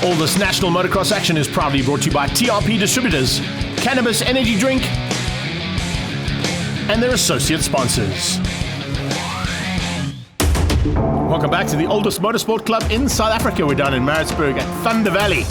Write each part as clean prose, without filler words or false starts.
All this national motocross action is proudly brought to you by TRP Distributors, Cannabis Energy Drink, and their associate sponsors. Welcome back to the oldest motorsport club in South Africa. We're down in Maritzburg at Thunder Valley,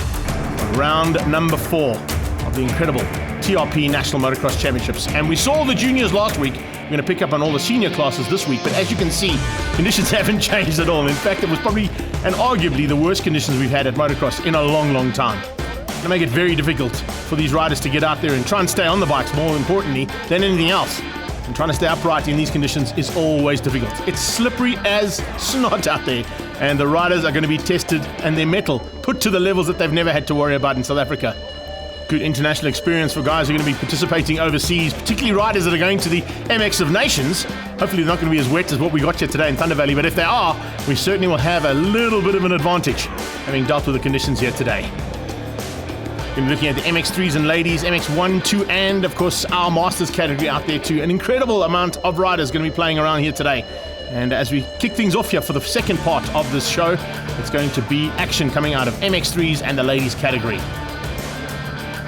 round number 4 of the incredible TRP National Motocross Championships. And we saw the juniors last week. We're going to pick up on all the senior classes this week, but as you can see, conditions haven't changed at all. In fact, it was probably and arguably the worst conditions we've had at motocross in a long, long time. It's going to make it very difficult for these riders to get out there and try and stay on the bikes, more importantly than anything else. And trying to stay upright in these conditions is always difficult. It's slippery as snot out there, and the riders are going to be tested and their mettle put to the levels that they've never had to worry about in South Africa. Good international experience for guys who are going to be participating overseas, particularly riders that are going to the MX of Nations. Hopefully they're not going to be as wet as what we got here today in Thunder Valley, but if they are, we certainly will have a little bit of an advantage having dealt with the conditions here today. We're looking at the MX3s and ladies, MX1, 2, and of course our Masters category out there too. An incredible amount of riders going to be playing around here today. And as we kick things off here for the second part of this show, it's going to be action coming out of MX3s and the ladies category.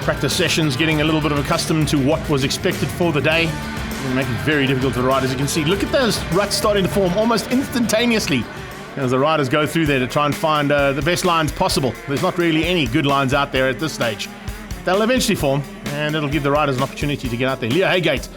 Practice sessions, getting a little bit of accustomed to what was expected for the day. It'll make it very difficult for the riders. You can see, look at those ruts starting to form almost instantaneously as the riders go through there to try and find the best lines possible. There's not really any good lines out there at this stage. They'll eventually form, and it'll give the riders an opportunity to get out there. Leah Haygate,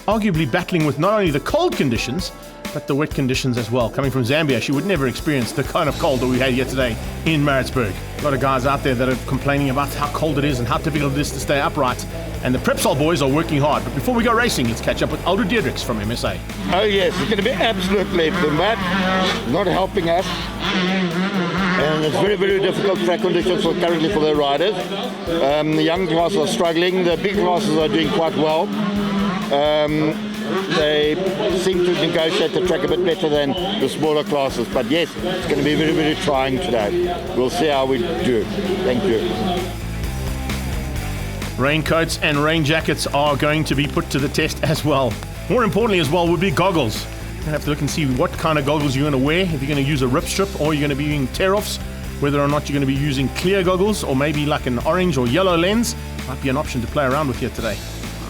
arguably battling with not only the cold conditions, but the wet conditions as well. Coming from Zambia, she would never experience the kind of cold that we had here today in Maritzburg. A lot of guys out there that are complaining about how cold it is and how difficult it is to stay upright. And the Prepsol boys are working hard. But before we go racing, let's catch up with Aldo Diedrichs from MSA. Oh yes, it's going to be absolutely the mat not helping us. And it's very, very difficult track conditions currently for the riders. The young classes are struggling. The big classes are doing quite well. They seem to negotiate the track a bit better than the smaller classes. But yes, it's going to be very, very trying today. We'll see how we do. Thank you. Raincoats and rain jackets are going to be put to the test as well. More importantly as well would be goggles. You're going to have to look and see what kind of goggles you're going to wear. If you're going to use a rip strip or you're going to be using tear-offs, whether or not you're going to be using clear goggles or maybe like an orange or yellow lens, might be an option to play around with here today.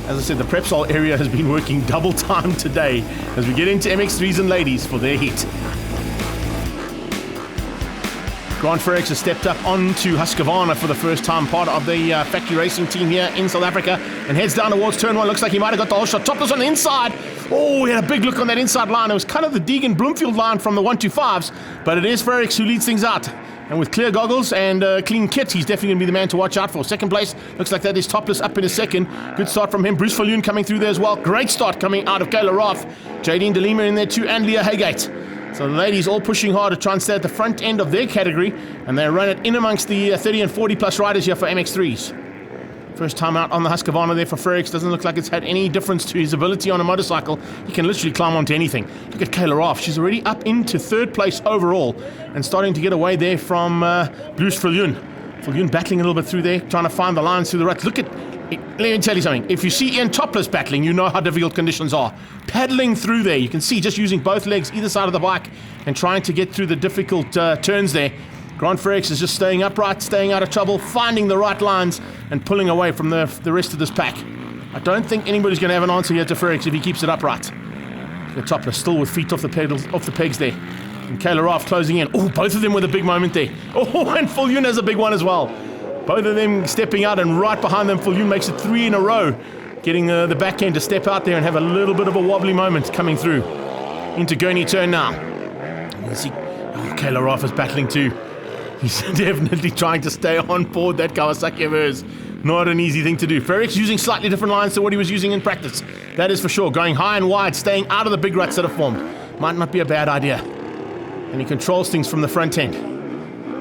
As I said, the Prepsol area has been working double time today as we get into MX3s and ladies for their heat. Grant Frericks has stepped up onto Husqvarna for the first time, part of the factory racing team here in South Africa, and heads down towards turn 1. Looks like he might have got the whole shot. Topless on the inside. Oh, he had a big look on that inside line. It was kind of the Deegan Bloomfield line from the 125s, but it is Frericks who leads things out. And with clear goggles and clean kit, he's definitely going to be the man to watch out for. Second place, looks like that is Topless up in a second. Good start from him. Bruce Falloon coming through there as well. Great start coming out of Kayla Roth. Jadine DeLima in there too, and Leah Haygate. So the ladies all pushing hard to try and stay at the front end of their category, and they run it in amongst the 30 and 40 plus riders here for MX3s. First time out on the Husqvarna there for Frericks. Doesn't look like it's had any difference to his ability on a motorcycle. He can literally climb onto anything. Look at Kayla Roth. She's already up into third place overall and starting to get away there from Bruce Falloon. Falloon battling a little bit through there, trying to find the lines through the ruts. Look at, let me tell you something. If you see Ian Topless battling, you know how difficult conditions are. Paddling through there, you can see just using both legs either side of the bike and trying to get through the difficult turns there. Grant Frericks is just staying upright, staying out of trouble, finding the right lines and pulling away from the rest of this pack. I don't think anybody's going to have an answer here to Frericks if he keeps it upright. The Topless still with feet off the pegs there. And Kayla Roth closing in. Oh, both of them with a big moment there. Oh, and Falloon has a big one as well. Both of them stepping out, and right behind them, Falloon makes it 3 in a row, getting the back end to step out there and have a little bit of a wobbly moment coming through. Into Gurney turn now. You see, Kayla Roth is battling too. He's definitely trying to stay on board that Kawasaki of hers. Not an easy thing to do. Frericks using slightly different lines to what he was using in practice. That is for sure. Going high and wide, staying out of the big ruts that have formed. Might not be a bad idea. And he controls things from the front end.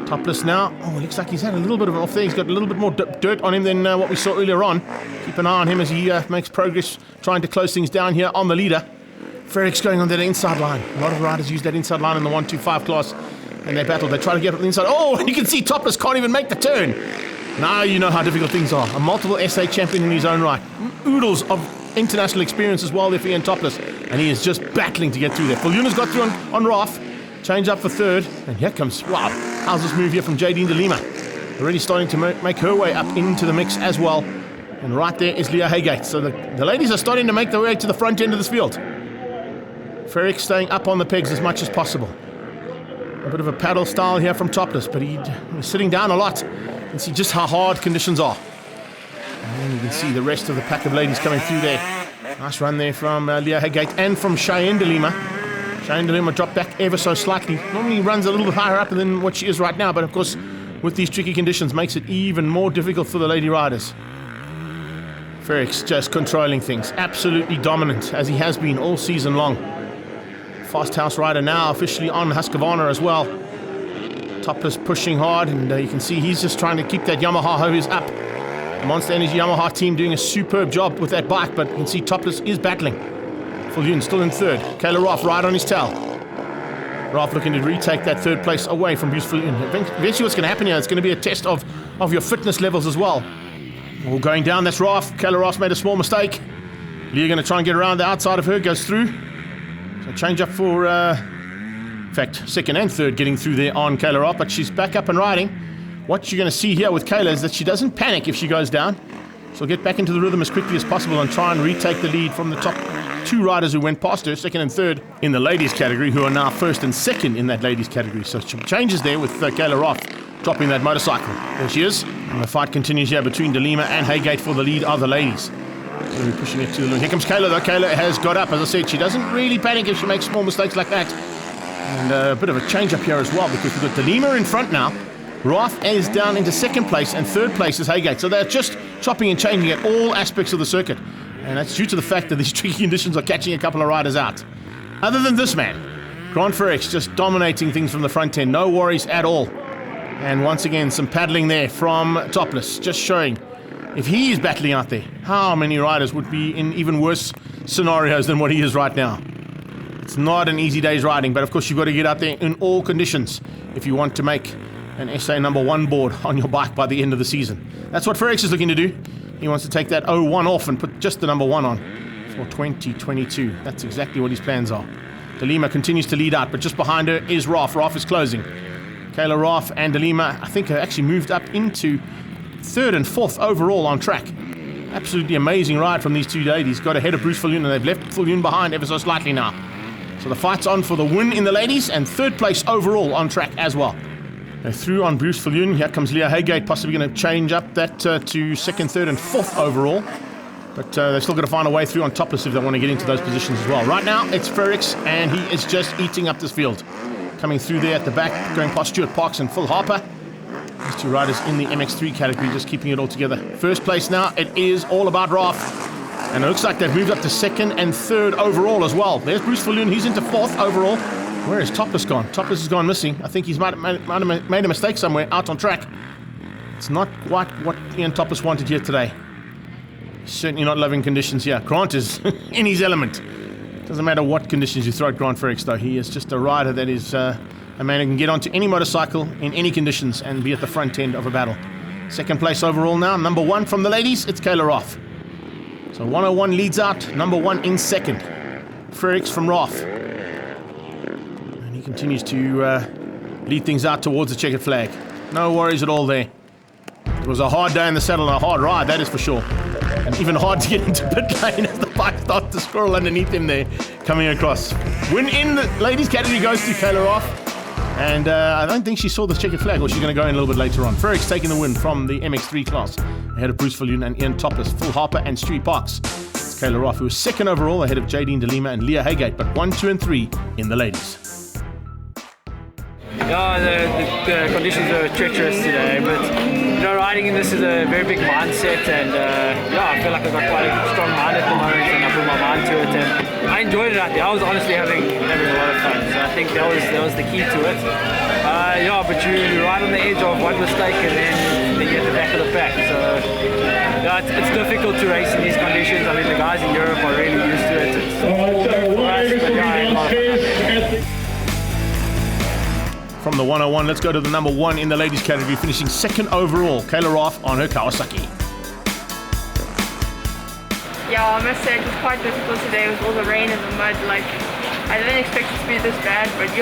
Topless now. Oh, it looks like he's had a little bit of an off there. He's got a little bit more dirt on him than what we saw earlier on. Keep an eye on him as he makes progress, trying to close things down here on the leader. Frericks going on that inside line. A lot of riders use that inside line in the 125 class. And they battle. They try to get up the inside. Oh, and you can see Topless can't even make the turn. Now you know how difficult things are. A multiple SA champion in his own right. Oodles of international experience as well there for Ian Topless. And he is just battling to get through there. Falloon has got through on Roth. change up for third, and here comes, wow, how's this move here from Jadine de Lima? Already starting to make her way up into the mix as well. And right there is Leah Haygate. So the ladies are starting to make their way to the front end of this field. Ferrick staying up on the pegs as much as possible. A bit of a paddle style here from Topless, but he's sitting down a lot. You can see just how hard conditions are. And you can see the rest of the pack of ladies coming through there. Nice run there from Leah Haygate and from Cheyenne de Lima. Cheyenne de Lima dropped back ever so slightly. Normally runs a little bit higher up than what she is right now, but of course, with these tricky conditions, makes it even more difficult for the lady riders. Ferrick's just controlling things. Absolutely dominant, as he has been all season long. Fast house rider now officially on Husqvarna as well. Topless pushing hard, and you can see he's just trying to keep that Yamaha hose up. The Monster Energy Yamaha team doing a superb job with that bike, but you can see Topless is battling. Fulune still in third. Kayla Roth right on his tail. Roth looking to retake that third place away from Bruce Fulune. Eventually what's going to happen here, it's going to be a test of your fitness levels as well. All going down, that's Roth. Kayla Roth made a small mistake. Leah going to try and get around the outside of her, goes through. So change up for, in fact, second and third getting through there on Kayla Roth, but she's back up and riding. What you're going to see here with Kayla is that she doesn't panic if she goes down. She'll get back into the rhythm as quickly as possible and try and retake the lead from the top two riders who went past her, second and third in the ladies category, who are now first and second in that ladies category. So some changes there with Kayla Roth dropping that motorcycle. There she is. And the fight continues here between De Lima and Haygate for the lead of the ladies. So we're pushing it to the limit. Here comes Kayla though. Kayla has got up. As I said, she doesn't really panic if she makes small mistakes like that. And a bit of a change up here as well, because we've got De Lima in front now. Roth is down into second place, and third place is Haygate. So they're just chopping and changing at all aspects of the circuit. And that's due to the fact that these tricky conditions are catching a couple of riders out. Other than this man, Grant Ferrex just dominating things from the front end. No worries at all. And once again, some paddling there from Topless, just showing if he is battling out there, how many riders would be in even worse scenarios than what he is right now. It's not an easy day's riding, but of course you've got to get out there in all conditions if you want to make an SA number 1 board on your bike by the end of the season. That's what Ferrex is looking to do. He wants to take that 01 off and put just the number 1 on for 2022. That's exactly what his plans are. De Lima continues to lead out, but just behind her is Roth. Roth is closing. Kayla Roth and De Lima, I think, have actually moved up into third and fourth overall on track. Absolutely amazing ride from these two ladies. Got ahead of Bruce Fulune, and they've left Fulune behind ever so slightly now. So the fight's on for the win in the ladies, and third place overall on track as well. They're through on Bruce Fulune. Here comes Leah Haygate, possibly going to change up that to second, third, and fourth overall. But they've still got to find a way through on Topless if they want to get into those positions as well. Right now, it's Ferrex, and he is just eating up this field. Coming through there at the back, going past Stuart Parks and Phil Harper. These two riders in the MX3 category, just keeping it all together. First place now, it is all about Roth. And it looks like they've moved up to second and third overall as well. There's Bruce Fulune, he's into fourth overall. Where is Topless gone? Topless has gone missing. I think he's might have made a mistake somewhere out on track. It's not quite what Ian Topless wanted here today. Certainly not loving conditions here. Grant is in his element. Doesn't matter what conditions you throw at Grant Ferrex though. He is just a rider that is a man who can get onto any motorcycle in any conditions and be at the front end of a battle. Second place overall now. Number 1 from the ladies, it's Kayla Roth. So 101 leads out. Number 1 in second. Ferrex from Roth. Continues to lead things out towards the checkered flag. No worries at all there. It was a hard day in the saddle and a hard ride, that is for sure. And even hard to get into pit lane as the bike starts to squirrel underneath him there, coming across. Win in the ladies category goes to Kayla Roth. And I don't think she saw the checkered flag, or she's going to go in a little bit later on. Ferrex taking the win from the MX3 class, ahead of Bruce Fulune and Ian Topless, Phil Harper and Stuart Parks. It's Kayla Roth, who was second overall, ahead of Jadine de Lima and Leah Haygate, but 1, 2, and 3 in the ladies. Yeah, the conditions are treacherous today, but riding in this is a very big mindset, and I feel like I've got quite a strong mind at the moment, and I put my mind to it, and I enjoyed it out there. I was honestly having a lot of fun, so I think that was the key to it. But you ride on the edge of one mistake, and then you get the back of the pack. So it's difficult to race in these conditions. I mean, the guys in Europe are really used to it. It's all new for us, but I had a lot of fun. From the 101, let's go to the number 1 in the ladies category, finishing second overall, Kayla Roth on her Kawasaki. Yeah, I must say it was quite difficult today with all the rain and the mud. Like, I didn't expect it to be this bad, but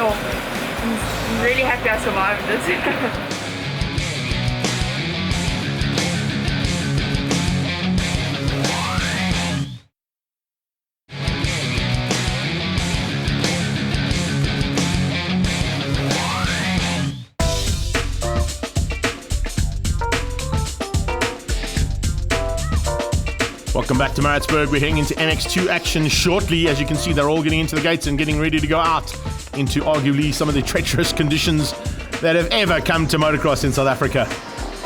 I'm really happy I survived this. Welcome back to Maritzburg. We're heading into MX2 action shortly. As you can see, they're all getting into the gates and getting ready to go out into arguably some of the treacherous conditions that have ever come to motocross in South Africa.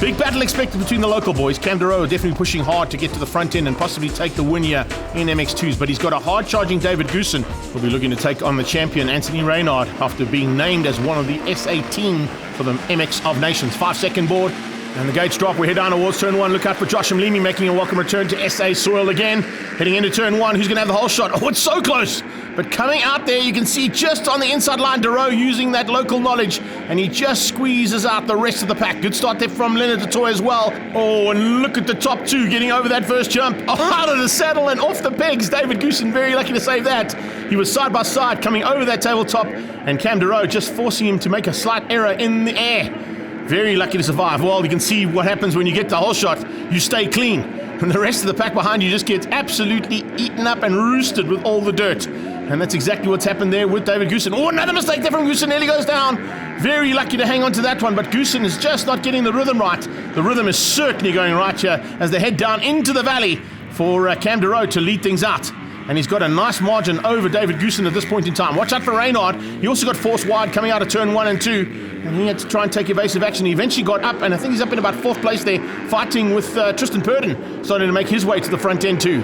Big battle expected between the local boys. Cam Deroe definitely pushing hard to get to the front end and possibly take the win here in MX2s, but he's got a hard-charging David Goosen who'll be looking to take on the champion Anthony Reynard after being named as one of the SA team for the MX of Nations. 5-second board. And the gates drop. We head down towards turn 1. Look out for Josh Mlimi making a welcome return to SA soil again. Heading into turn 1. Who's going to have the whole shot? Oh, it's so close. But coming out there, you can see just on the inside line, Deroe using that local knowledge. And he just squeezes out the rest of the pack. Good start there from Leonard Detoy as well. Oh, and look at the top two getting over that first jump. Oh, out of the saddle and off the pegs. David Goosen very lucky to save that. He was side by side coming over that tabletop. And Cam Deroe just forcing him to make a slight error in the air. Very lucky to survive. Well, you can see what happens when you get the whole shot. You stay clean. And the rest of the pack behind you just gets absolutely eaten up and roosted with all the dirt. And that's exactly what's happened there with David Goosen. Oh, another mistake there from Goosen. Nearly goes down. Very lucky to hang on to that one. But Goosen is just not getting the rhythm right. The rhythm is certainly going right here as they head down into the valley for Cam Deroe to lead things out. And he's got a nice margin over David Goosen at this point in time. Watch out for Reynard. He also got forced wide coming out of turn 1 and 2. And he had to try and take evasive action. He eventually got up, and I think he's up in about 4th place there, fighting with Tristan Purden, starting to make his way to the front end too.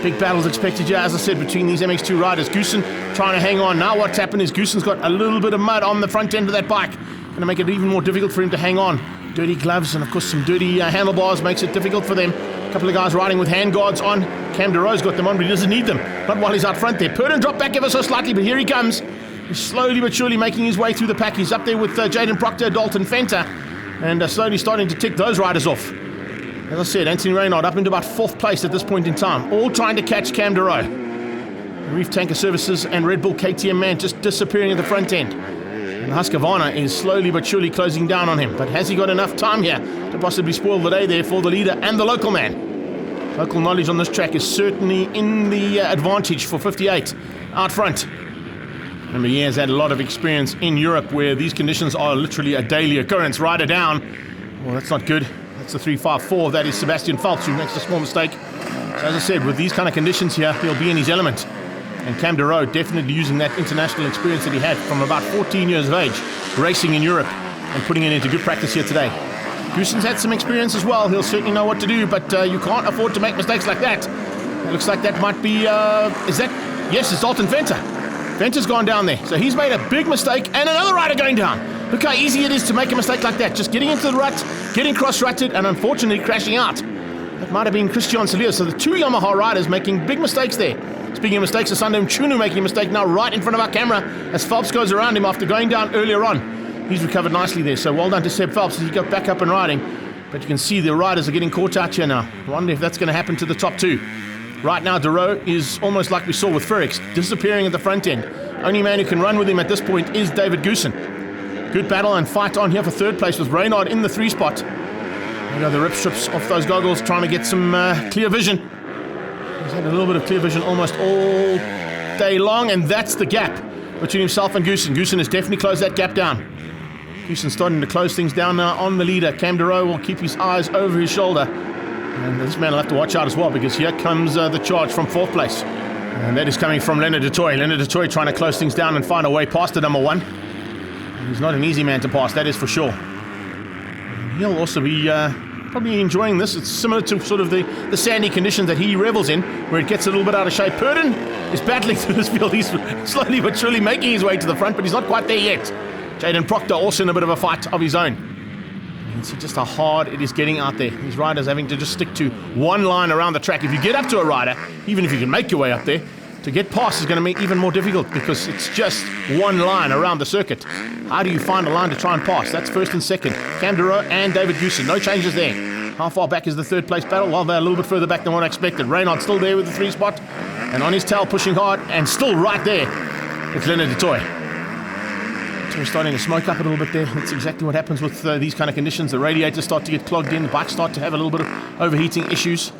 Big battles expected here, as I said, between these MX2 riders. Goosen trying to hang on. Now what's happened is Goosen's got a little bit of mud on the front end of that bike. Going to make it even more difficult for him to hang on. Dirty gloves and, of course, some dirty handlebars makes it difficult for them. A couple of guys riding with hand guards on. Cam Deroe's got them on, but he doesn't need them. Not while he's out front there. Purden dropped back ever so slightly, but here he comes. He's slowly but surely making his way through the pack. He's up there with Jaden Proctor, Dalton Fenter, and slowly starting to tick those riders off. As I said, Anthony Reynard up into about 4th place at this point in time, all trying to catch Cam Deroe. Reef Tanker Services and Red Bull KTM Man just disappearing at the front end. And Husqvarna is slowly but surely closing down on him. But has he got enough time here to possibly spoil the day there for the leader and the local man? Local knowledge on this track is certainly in the advantage for 58 out front. Remember, he has had a lot of experience in Europe where these conditions are literally a daily occurrence. Rider down. Well, that's not good. That's the 354. That is Sebastian Phelps, who makes a small mistake. So as I said, with these kind of conditions here, he'll be in his element. And Cam Deroe definitely using that international experience that he had from about 14 years of age, racing in Europe and putting it into good practice here today. Goosen's had some experience as well. He'll certainly know what to do, but you can't afford to make mistakes like that. It looks like that might be, is that? Yes, it's Dalton Fenter. Fenter's gone down there. So he's made a big mistake, and another rider going down. Look how easy it is to make a mistake like that. Just getting into the rut, getting cross-rutted, and unfortunately crashing out. That might have been Christian Salier. So the two Yamaha riders making big mistakes there. Speaking of mistakes, Asando Mchunu making a mistake now right in front of our camera as Phelps goes around him after going down earlier on. He's recovered nicely there, so well done to Seb Phelps as he got back up and riding. But you can see the riders are getting caught out here now. I wonder if that's going to happen to the top two. Right now, Deroe is almost like we saw with Ferrix, disappearing at the front end. Only man who can run with him at this point is David Goosen. Good battle and fight on here for 3rd place with Reynard in the 3 spot. You know, the rip strips off those goggles, trying to get some clear vision. He's had a little bit of clear vision almost all day long, and that's the gap between himself and Goosen. Goosen has definitely closed that gap down. Goosen's starting to close things down now on the leader. Cam Deroe will keep his eyes over his shoulder. And this man will have to watch out as well, because here comes the charge from 4th place. And that is coming from Leonard Detoy. Leonard Detoy trying to close things down and find a way past the number 1. And he's not an easy man to pass, that is for sure. And he'll also be probably enjoying this. It's similar to sort of the sandy conditions that he revels in, where it gets a little bit out of shape. Purden is battling through this field. He's slowly but surely making his way to the front, but he's not quite there yet. Jaden Proctor also in a bit of a fight of his own. You can see just how hard it is getting out there. These riders having to just stick to one line around the track. If you get up to a rider, even if you can make your way up there, to get past is going to make it even more difficult, because it's just one line around the circuit. How do you find a line to try and pass? That's 1st and 2nd. Cam Deroe and David Goosen. No changes there. How far back is the 3rd place battle? Well, they're a little bit further back than what I expected. Reynard still there with the 3 spot. And on his tail pushing hard, and still right there. It's Leonard Detoy. We're starting to smoke up a little bit there. That's exactly what happens with these kind of conditions. The radiators start to get clogged in. The bikes start to have a little bit of overheating issues.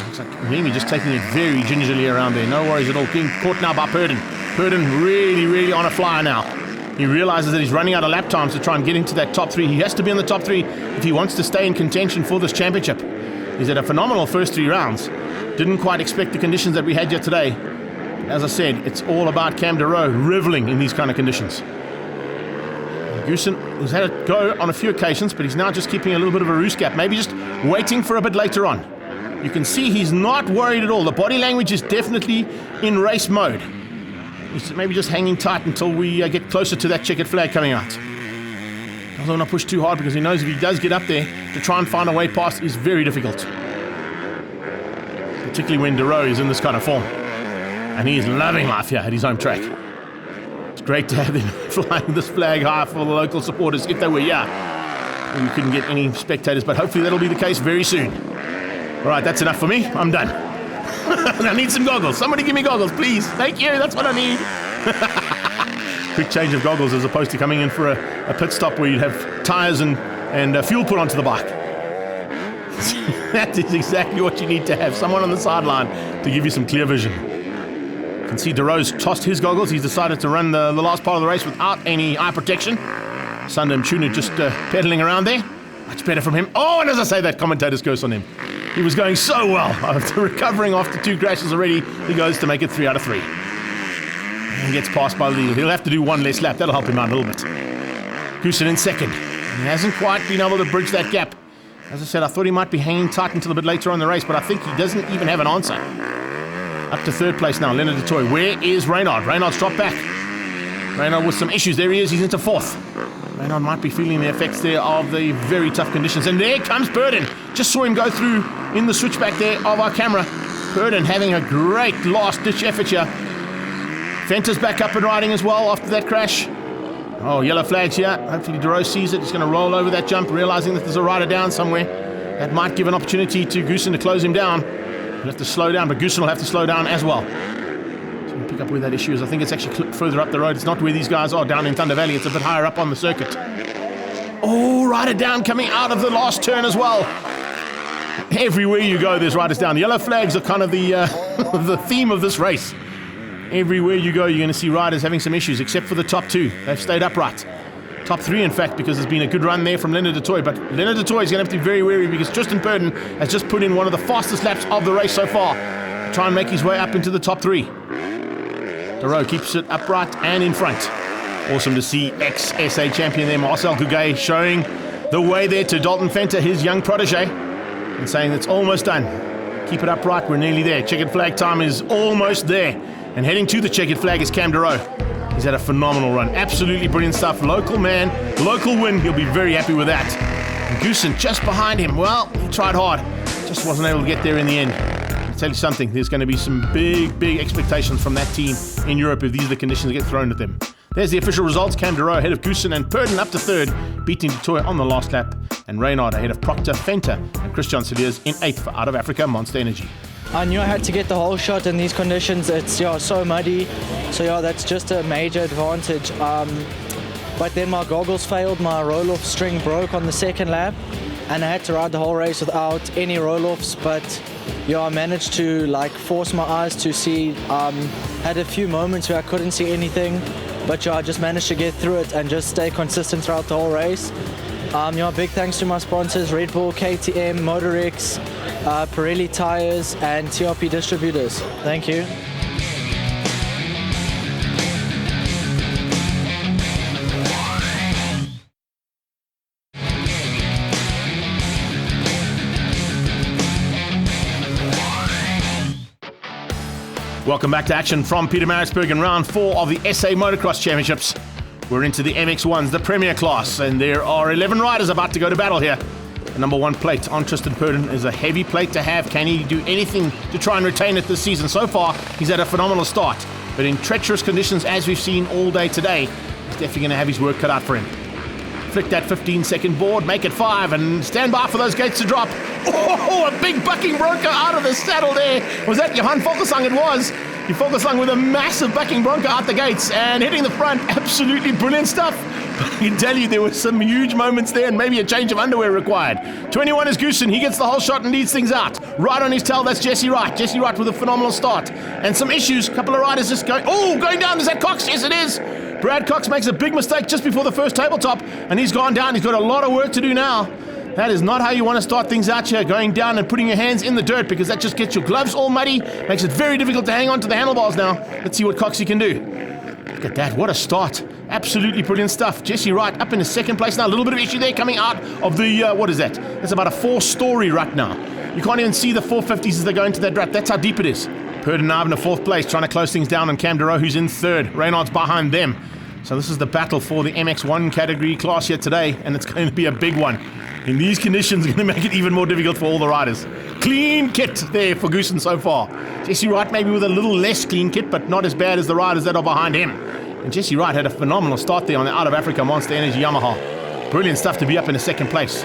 Looks like Remy just taking it very gingerly around there. No worries at all. Being caught now by Purdon. Purdon really on a flyer now. He realizes that he's running out of lap times to try and get into that top 3. He has to be in the top 3 if he wants to stay in contention for this championship. He's had a phenomenal first 3 rounds. Didn't quite expect the conditions that we had here today. As I said, it's all about Cam Deroe reveling in these kind of conditions. Goosen has had a go on a few occasions, but he's now just keeping a little bit of a roost gap. Maybe just waiting for a bit later on. You can see he's not worried at all. The body language is definitely in race mode. He's maybe just hanging tight until we get closer to that checkered flag coming out. Doesn't want to push too hard because he knows if he does get up there to try and find a way past is very difficult. Particularly when Deroe is in this kind of form. And he is loving life here at his home track. It's great to have them flying this flag high for the local supporters if they were here. We couldn't get any spectators, but hopefully that'll be the case very soon. All right, that's enough for me. I'm done. I need some goggles. Somebody give me goggles, please. Thank you. That's what I need. Quick change of goggles as opposed to coming in for a pit stop where you'd have tires and fuel put onto the bike. That is exactly what you need to have. Someone on the sideline to give you some clear vision. You can see Deroe's tossed his goggles. He's decided to run the last part of the race without any eye protection. Sundam Tuna just pedaling around there. Much better from him. Oh, and as I say that, commentator's curse on him. He was going so well. After recovering after 2 crashes already, he goes to make it 3 out of 3. And gets passed by the leader. He'll have to do 1 less lap. That'll help him out a little bit. Goosen in second. He hasn't quite been able to bridge that gap. As I said, I thought he might be hanging tight until a bit later on in the race, but I think he doesn't even have an answer. Up to 3rd place now, Leonard de Toy. Where is Reynard? Reynard's dropped back. Reynard with some issues. There he is. He's into 4th. Reynard might be feeling the effects there of the very tough conditions. And there comes Purdon. Just saw him go through in the switchback there of our camera. Purdon having a great last-ditch effort here. Venta's back up and riding as well after that crash. Oh, yellow flags here. Hopefully Deroe sees it. He's going to roll over that jump, realizing that there's a rider down somewhere. That might give an opportunity to Goosen to close him down. He'll have to slow down, but Goosen will have to slow down as well. So we'll pick up where that issue is. I think it's actually clipped further up the road. It's not where these guys are down in Thunder Valley. It's a bit higher up on the circuit. Oh, rider down coming out of the last turn as well. Everywhere you go, there's riders down. The yellow flags are kind of the the theme of this race. Everywhere you go, you're going to see riders having some issues, except for the top 2. They've stayed upright. Top 3, in fact, because there's been a good run there from Leonard de Toy. But Leonard de Toy is going to have to be very wary because Tristan Purdon has just put in one of the fastest laps of the race so far to try and make his way up into the top 3. Deroe keeps it upright and in front. Awesome to see ex-SA champion there, Marcel Gouguet, showing the way there to Dalton Venter, his young protege, and saying it's almost done. Keep it upright, we're nearly there. Checkered flag time is almost there. And heading to the checkered flag is Cam Deroe. He's had a phenomenal run. Absolutely brilliant stuff. Local man, local win. He'll be very happy with that. And Goosen just behind him. Well, he tried hard. Just wasn't able to get there in the end. I'll tell you something. There's going to be some big expectations from that team in Europe if these are the conditions that get thrown at them. There's the official results. Cam Deroe ahead of Goosen and Purdon up to 3rd, beating de Toy on the last lap. And Reynard ahead of Proctor, Venter, and Christian Siliers in 8th for Out of Africa Monster Energy. I knew I had to get the whole shot in these conditions. It's so muddy, so that's just a major advantage. But then my goggles failed, my roll-off string broke on the 2nd lap, and I had to ride the whole race without any roll-offs. But I managed to force my eyes to see. Had a few moments where I couldn't see anything, but I just managed to get through it and just stay consistent throughout the whole race. Big thanks to my sponsors, Red Bull, KTM, Motorex, Pirelli Tires, and TRP Distributors. Thank you. Welcome back to action from Pietermaritzburg in round 4 of the SA Motocross Championships. We're into the MX1s, the Premier Class, and there are 11 riders about to go to battle here. The number 1 plate on Tristan Purdon is a heavy plate to have. Can he do anything to try and retain it this season? So far, he's had a phenomenal start, but in treacherous conditions, as we've seen all day today, he's definitely going to have his work cut out for him. Flick that 15-second board, make it 5, and stand by for those gates to drop. Oh, a big bucking broker out of the saddle there. Was that Johan Volkersang? It was. He focused along with a massive bucking bronco out the gates and hitting the front. Absolutely brilliant stuff. But I can tell you there were some huge moments there and maybe a change of underwear required. 21 is Goosen. He gets the whole shot and leads things out. Right on his tail, that's Jesse Wright. Jesse Wright with a phenomenal start. And some issues. A couple of riders just going down. Is that Cox? Yes, it is. Brad Cox makes a big mistake just before the first tabletop, and he's gone down. He's got a lot of work to do now. That is not how you want to start things out here, going down and putting your hands in the dirt, because that just gets your gloves all muddy, makes it very difficult to hang on to the handlebars now. Let's see what Coxie can do. Look at that, what a start. Absolutely brilliant stuff. Jesse Wright up in the second place now. A little bit of issue there coming out of the, what is that? That's about a 4-story rut now. You can't even see the 450s as they go into that rut. That's how deep it is. Purden now in the 4th place, trying to close things down on Cam Deroe, who's in 3rd. Reynard's behind them. So this is the battle for the MX1 category class here today, and it's going to be a big one. In these conditions, it's going to make it even more difficult for all the riders. Clean kit there for Goosen so far. Jesse Wright maybe with a little less clean kit, but not as bad as the riders that are behind him. And Jesse Wright had a phenomenal start there on the Out of Africa Monster Energy Yamaha. Brilliant stuff to be up in the 2nd place.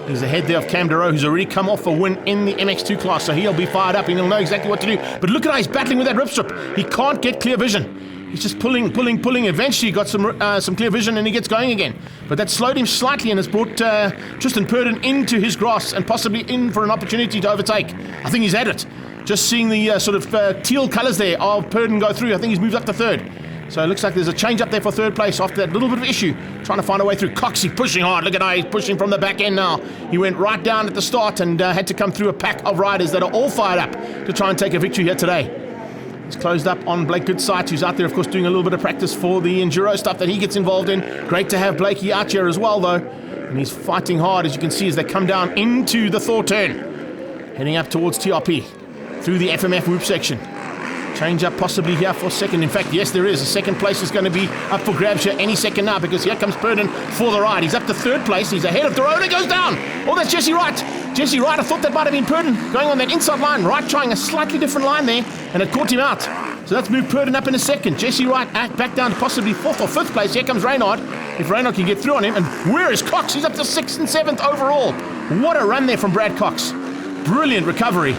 He's ahead there of Cam Deroe, who's already come off a win in the MX2 class, so he'll be fired up and he'll know exactly what to do. But look at how he's battling with that ripstrip. He can't get clear vision. He's just pulling. Eventually he got some clear vision and he gets going again. But that slowed him slightly and has brought Tristan Purden into his grasp and possibly in for an opportunity to overtake. I think he's had it. Just seeing the teal colours there of Purden go through, I think he's moved up to 3rd. So it looks like there's a change up there for 3rd place after that little bit of issue. Trying to find a way through. Coxie pushing hard. Look at how he's pushing from the back end now. He went right down at the start and had to come through a pack of riders that are all fired up to try and take a victory here today. He's closed up on Blake Goodsight, who's out there, of course, doing a little bit of practice for the enduro stuff that he gets involved in. Great to have Blakey out here as well, though. And he's fighting hard, as you can see, as they come down into the Thor turn. Heading up towards TRP through the FMF whoop section. Change up possibly here for 2nd. In fact, yes, there is. The 2nd place is going to be up for grabs here any second now, because here comes Purden for the ride. He's up to 3rd place. He's ahead of Deroe. He goes down. Oh, that's Jesse Wright. Jesse Wright, I thought that might have been Purden going on that inside line. Wright trying a slightly different line there, and it caught him out. So that's moved Purden up in a 2nd. Jesse Wright back down to possibly 4th or 5th place. Here comes Reynard. If Reynard can get through on him. And where is Cox? He's up to 6th and 7th overall. What a run there from Brad Cox. Brilliant recovery.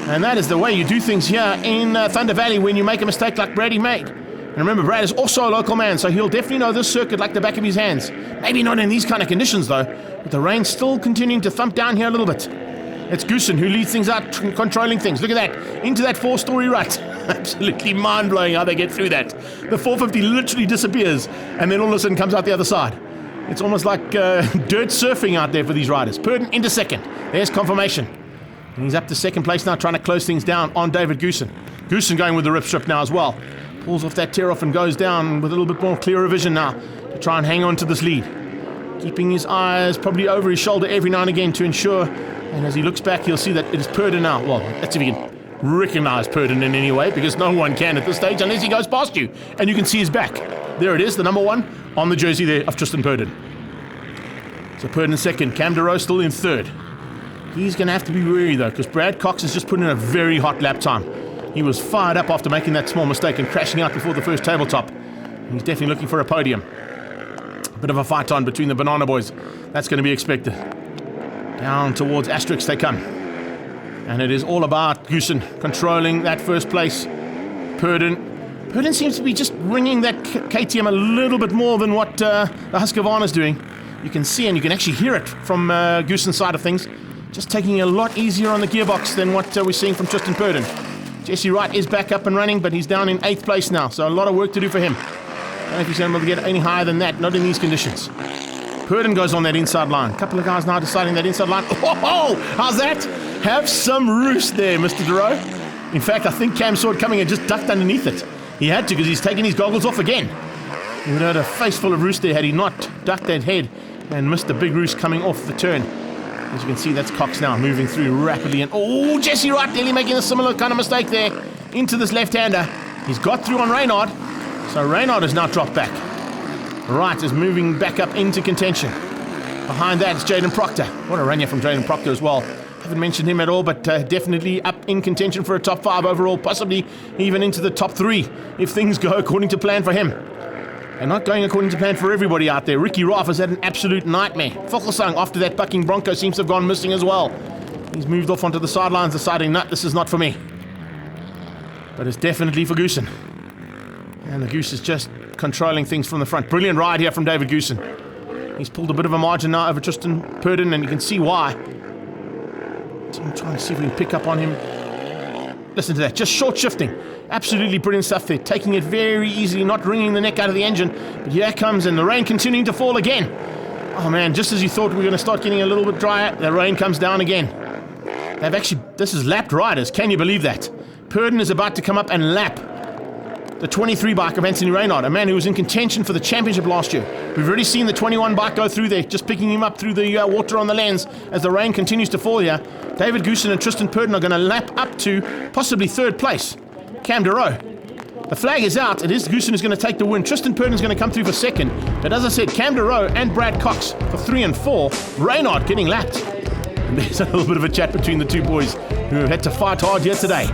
And that is the way you do things here in Thunder Valley when you make a mistake like Brady made. And remember, Brad is also a local man, so he'll definitely know this circuit like the back of his hands. Maybe not in these kind of conditions, though, with the rain still continuing to thump down here a little bit. It's Goosen who leads things out, controlling things. Look at that, into that 4-story rut. Absolutely mind-blowing how they get through that. The 450 literally disappears, and then all of a sudden comes out the other side. It's almost like dirt surfing out there for these riders. Purden into 2nd. There's confirmation. And he's up to 2nd place now, trying to close things down on David Goosen. Goosen going with the rip strip now as well. Pulls off that tear off and goes down with a little bit more clearer vision now to try and hang on to this lead. Keeping his eyes probably over his shoulder every now and again to ensure, and as he looks back, he'll see that it is Purden now. Well, let's see if he can recognize Purden in any way, because no one can at this stage unless he goes past you. And you can see his back. There it is, the number 1 on the jersey there of Tristan Purden. So Purden 2nd, Cam Deroe still in 3rd. He's going to have to be wary, though, because Brad Cox has just put in a very hot lap time. He was fired up after making that small mistake and crashing out before the first tabletop. He's definitely looking for a podium. Bit of a fight on between the Banana Boys. That's going to be expected. Down towards Asterix they come. And it is all about Goosen controlling that 1st place. Purden seems to be just ringing that KTM a little bit more than what the Husqvarna is doing. You can see and you can actually hear it from Goosen's side of things. Just taking it a lot easier on the gearbox than what we're seeing from Tristan Purden. Jesse Wright is back up and running, but he's down in 8th place now, so a lot of work to do for him. I don't know if he's going to be able to get any higher than that, not in these conditions. Purden goes on that inside line. A couple of guys now deciding that inside line. Oh, how's that? Have some roost there, Mr. Deroe. In fact, I think Cam saw it coming and just ducked underneath it. He had to, because he's taking his goggles off again. He would have had a face full of roost there had he not ducked that head and missed the big roost coming off the turn. As you can see, that's Cox now moving through rapidly. And oh, Jesse Wright nearly making a similar kind of mistake there into this left-hander. He's got through on Reynard. So Reynard has now dropped back. Wright is moving back up into contention. Behind that, it's Jaden Proctor. What a run here from Jaden Proctor as well. Haven't mentioned him at all, but definitely up in contention for a top 5 overall, possibly even into the top 3 if things go according to plan for him. And not going according to plan for everybody out there. Ricky Roth has had an absolute nightmare. Vogelsang, after that bucking Bronco, seems to have gone missing as well. He's moved off onto the sidelines, deciding, no, this is not for me. but it's definitely for Goosen. And the Goose is just controlling things from the front. Brilliant ride here from David Goosen. He's pulled a bit of a margin now over Tristan Purdon, and you can see why. So I'm trying to see if we can pick up on him. Listen to that, just short shifting. Absolutely brilliant stuff there. Taking it very easily, not wringing the neck out of the engine. But here it comes, and the rain continuing to fall again. Oh man, just as you thought we were going to start getting a little bit drier, the rain comes down again. They've actually, this is lapped riders. Can you believe that? Purdon is about to come up and lap the 23 bike of Anthony Reynard, a man who was in contention for the championship last year. We've already seen the 21 bike go through there, just picking him up through the water on the lens as the rain continues to fall here. David Goosen and Tristan Purdon are going to lap up to possibly third place. Cam Deroe. The flag is out. It is Goosen who's going to take the win. Tristan Purdon is going to come through for second. But as I said, Cam Deroe and Brad Cox for 3 and 4. Reynard getting lapped. And there's a little bit of a chat between the two boys who have had to fight hard here today.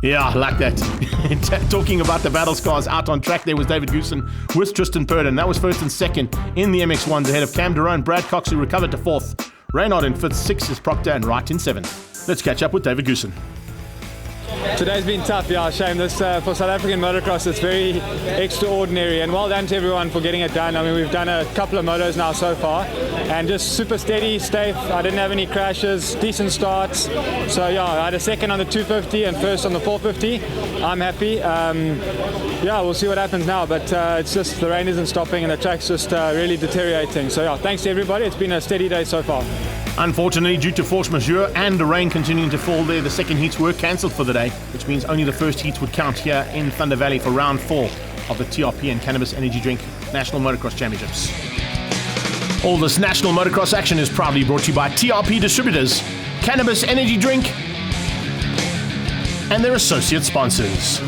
Yeah, I like that. Talking about the battle scars out on track, there was David Goosen with Tristan Purdon. That was first and second in the MX1s ahead of Cam Deroe and Brad Cox, who recovered to fourth. Reynard in fifth, sixth is Proctor, and Wright in seventh. Let's catch up with David Goosen. Today's been tough, yeah, shame. This for South African motocross, it's very extraordinary, and well done to everyone for getting it done. I mean, we've done a couple of motos now so far, and just super steady, safe. I didn't have any crashes, decent starts. So yeah, I had a second on the 250 and first on the 450. I'm happy. Yeah, we'll see what happens now, but it's just the rain isn't stopping and the track's just really deteriorating. So yeah, thanks to everybody. It's been a steady day so far. Unfortunately, due to force majeure and the rain continuing to fall there, the second heats were cancelled for the day, which means only the first heats would count here in Thunder Valley for round 4 of the TRP and Cannabis Energy Drink National Motocross Championships. All this national motocross action is proudly brought to you by TRP distributors, Cannabis Energy Drink, and their associate sponsors.